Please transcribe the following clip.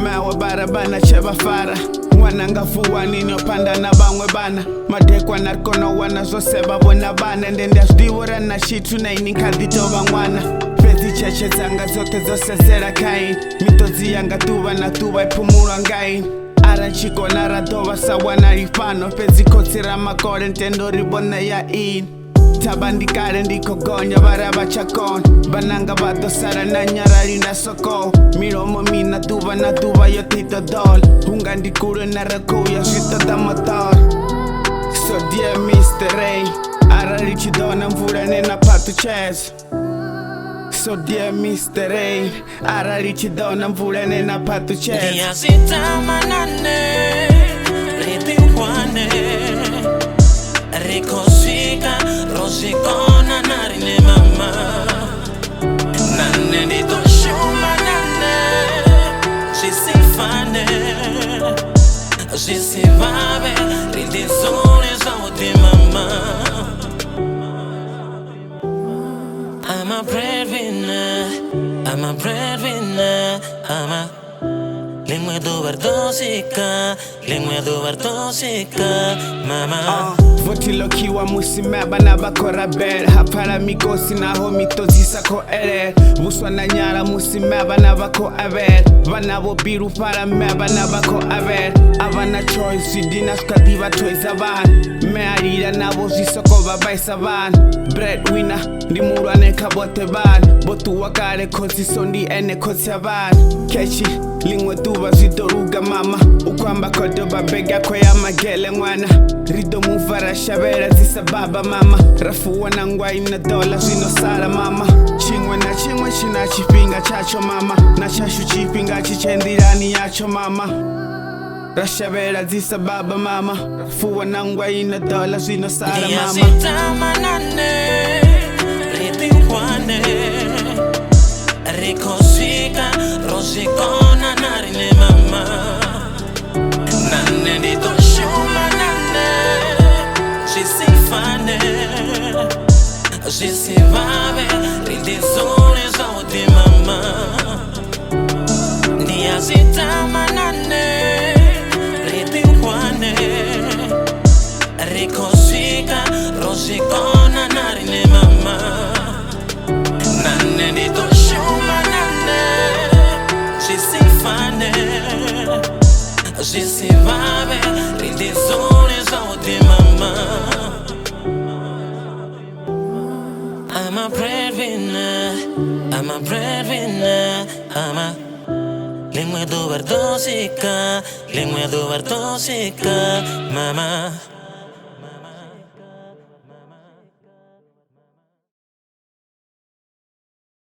Mawe barabana cheba fara Mwananga fuwa nini opanda na bangwe bana Madekwa narkono wana zose babona bana Ndende asdiwara na shitu na inikadito bangwana Pezi cheche zanga zote zose zera kain Mitozi yanga tuba na tuba ipumura ngain Aranchiko naradoba sawa na rifano Pezi kotira makore ntendo ribona ya in Tabandikare ndiko gonya baraba chakon Bananga badosara na nyarari na soko Miromo mina duba na duba yo tito dol Hunga ndikure na rakuya shita da motor So dear Mr. Ray Arari chidona mvura nena patu chess So dear Mr. Ray Arari chidona mvura nena patu chess Dia sita manane Riti wane Rikosika Rosikona narine mama Nane di toshuma nane Sisifane Sisivabe Riti zone sauti mama I'm a breadwinner I'm a breadwinner I'm a Lingua dovardosika Lingua dovardosika Mama Votilo kiwa musimeba na bakora bed Hapara mikosi na ho mitozi sako ere Buswa na nyara musimeba na bako aver Vanabo biru para meba na bako aver Avana choice idina skadiva toys avan Mearira na bozi soko babai savan Breadwinner ndi murwa ne kabote ban Botu wakare kozi sondi ene kozi avan Kechi lingwe duba zidoruga mama Ukwamba kodo babega kwa ya magele mwana Rido muvara shabera zisa baba mama Rafuwa na ngwa ina dola zino sara mama Chingwe na chingwe china chipinga chacho mama Na chashu chipinga chichendirani yacho mama Rashabera zisa baba mama Rafuwa na ngwa ina dola zino sara mama Dia sita manane Riti wane Rikosika Rosikona narine mama Nane di toshuma nane Sisifane Sisivabe Riti zone sauti mama Dia sita manane Riti wane Rikosika Rosikona narine mama Nane di toshuma nane Sisifane Sisivabe Riti zone sauti mama I'm a breadwinner I'm a breadwinner I'm a Lingua dovardosika Lingua dovardosika Mama